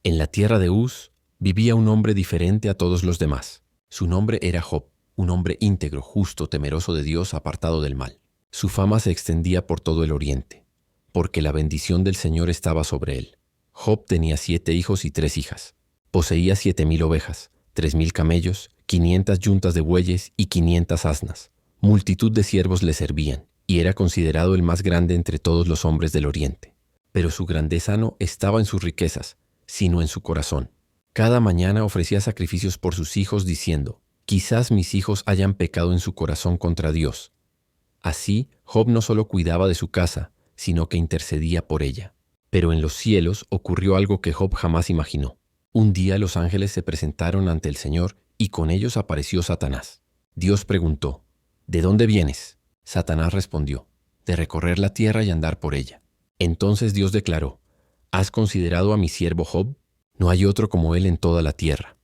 En la tierra de Uz vivía un hombre diferente a todos los demás. Su nombre era Job, un hombre íntegro, justo, temeroso de Dios, apartado del mal. Su fama se extendía por todo el oriente, porque la bendición del Señor estaba sobre él. Job tenía 7 hijos y 3 hijas. Poseía 7,000 ovejas, 3,000 camellos, 500 yuntas de bueyes y 500 asnas. Multitud de siervos le servían, y era considerado el más grande entre todos los hombres del oriente. Pero su grandeza no estaba en sus riquezas, sino en su corazón. Cada mañana ofrecía sacrificios por sus hijos, diciendo: quizás mis hijos hayan pecado en su corazón contra Dios. Así, Job no solo cuidaba de su casa, sino que intercedía por ella. Pero en los cielos ocurrió algo que Job jamás imaginó. Un día los ángeles se presentaron ante el Señor y con ellos apareció Satanás. Dios preguntó: ¿de dónde vienes? Satanás respondió: de recorrer la tierra y andar por ella. Entonces Dios declaró: ¿has considerado a mi siervo Job? No hay otro como él en toda la tierra.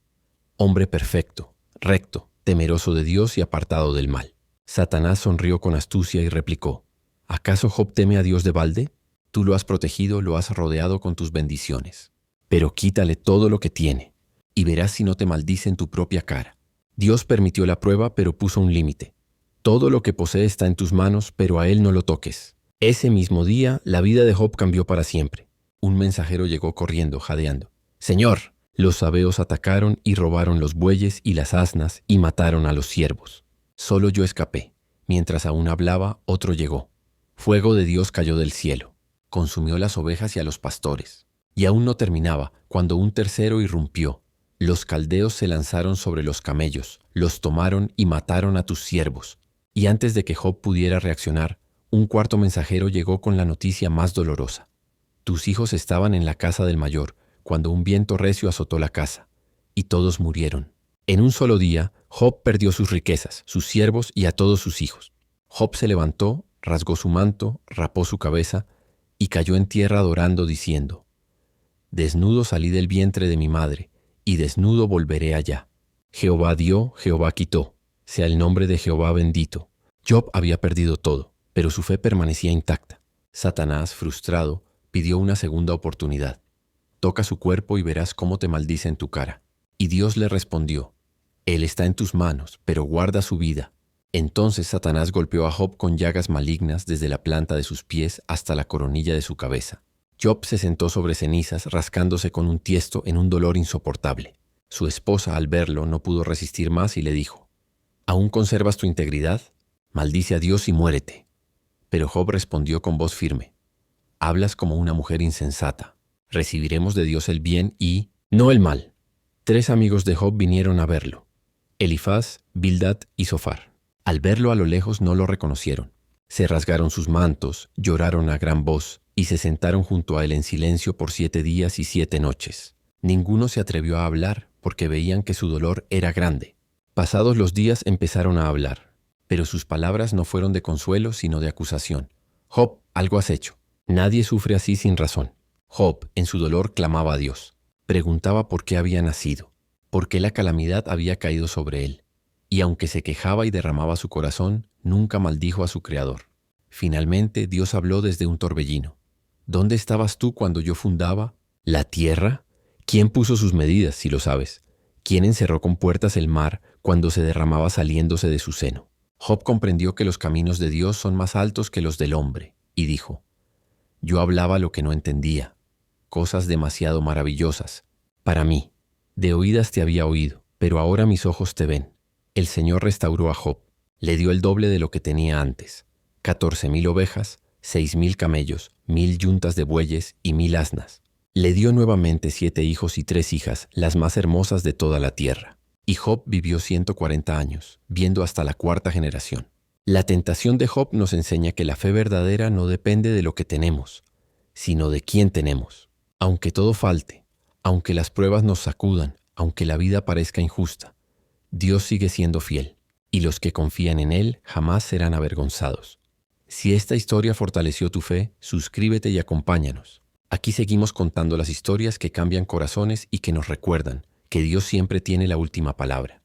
Hombre perfecto, recto, temeroso de Dios y apartado del mal. Satanás sonrió con astucia y replicó: ¿acaso Job teme a Dios de balde? Tú lo has protegido, lo has rodeado con tus bendiciones. Pero quítale todo lo que tiene, y verás si no te maldice en tu propia cara. Dios permitió la prueba, pero puso un límite. Todo lo que posee está en tus manos, pero a él no lo toques. Ese mismo día, la vida de Job cambió para siempre. Un mensajero llegó corriendo, jadeando: Señor, los sabeos atacaron y robaron los bueyes y las asnas y mataron a los siervos. Solo yo escapé. Mientras aún hablaba, otro llegó. Fuego de Dios cayó del cielo. Consumió las ovejas y a los pastores. Y aún no terminaba, cuando un tercero irrumpió. Los caldeos se lanzaron sobre los camellos, los tomaron y mataron a tus siervos. Y antes de que Job pudiera reaccionar, un cuarto mensajero llegó con la noticia más dolorosa. Tus hijos estaban en la casa del mayor, cuando un viento recio azotó la casa, y todos murieron. En un solo día, Job perdió sus riquezas, sus siervos y a todos sus hijos. Job se levantó, rasgó su manto, rapó su cabeza, y cayó en tierra adorando, diciendo: desnudo salí del vientre de mi madre, y desnudo volveré allá. Jehová dio, Jehová quitó. Sea el nombre de Jehová bendito. Job había perdido todo, pero su fe permanecía intacta. Satanás, frustrado, pidió una segunda oportunidad. Toca su cuerpo y verás cómo te maldice en tu cara. Y Dios le respondió: Él está en tus manos, pero guarda su vida. Entonces Satanás golpeó a Job con llagas malignas desde la planta de sus pies hasta la coronilla de su cabeza. Job se sentó sobre cenizas, rascándose con un tiesto en un dolor insoportable. Su esposa, al verlo, no pudo resistir más y le dijo: ¿aún conservas tu integridad? Maldice a Dios y muérete. Pero Job respondió con voz firme: hablas como una mujer insensata. Recibiremos de Dios el bien y no el mal. 3 amigos de Job vinieron a verlo: Elifaz, Bildad y Zofar. Al verlo a lo lejos no lo reconocieron. Se rasgaron sus mantos, lloraron a gran voz y se sentaron junto a él en silencio por 7 días y 7 noches. Ninguno se atrevió a hablar porque veían que su dolor era grande. Pasados los días empezaron a hablar, pero sus palabras no fueron de consuelo sino de acusación. Job, algo has hecho. Nadie sufre así sin razón. Job, en su dolor, clamaba a Dios. Preguntaba por qué había nacido, por qué la calamidad había caído sobre él. Y aunque se quejaba y derramaba su corazón, nunca maldijo a su Creador. Finalmente, Dios habló desde un torbellino. ¿Dónde estabas tú cuando yo fundaba la tierra? ¿Quién puso sus medidas, si lo sabes? ¿Quién encerró con puertas el mar cuando se derramaba saliéndose de su seno? Job comprendió que los caminos de Dios son más altos que los del hombre, y dijo: yo hablaba lo que no entendía, cosas demasiado maravillosas para mí. De oídas te había oído, pero ahora mis ojos te ven. El Señor restauró a Job, le dio el doble de lo que tenía antes: 14,000 ovejas, 6,000 camellos, 1,000 yuntas de bueyes y 1,000 asnas. Le dio nuevamente 7 hijos y 3 hijas, las más hermosas de toda la tierra. Y Job vivió 140 años, viendo hasta la 4ª generación. La tentación de Job nos enseña que la fe verdadera no depende de lo que tenemos, sino de quién tenemos. Aunque todo falte, aunque las pruebas nos sacudan, aunque la vida parezca injusta, Dios sigue siendo fiel, y los que confían en Él jamás serán avergonzados. Si esta historia fortaleció tu fe, suscríbete y acompáñanos. Aquí seguimos contando las historias que cambian corazones y que nos recuerdan que Dios siempre tiene la última palabra.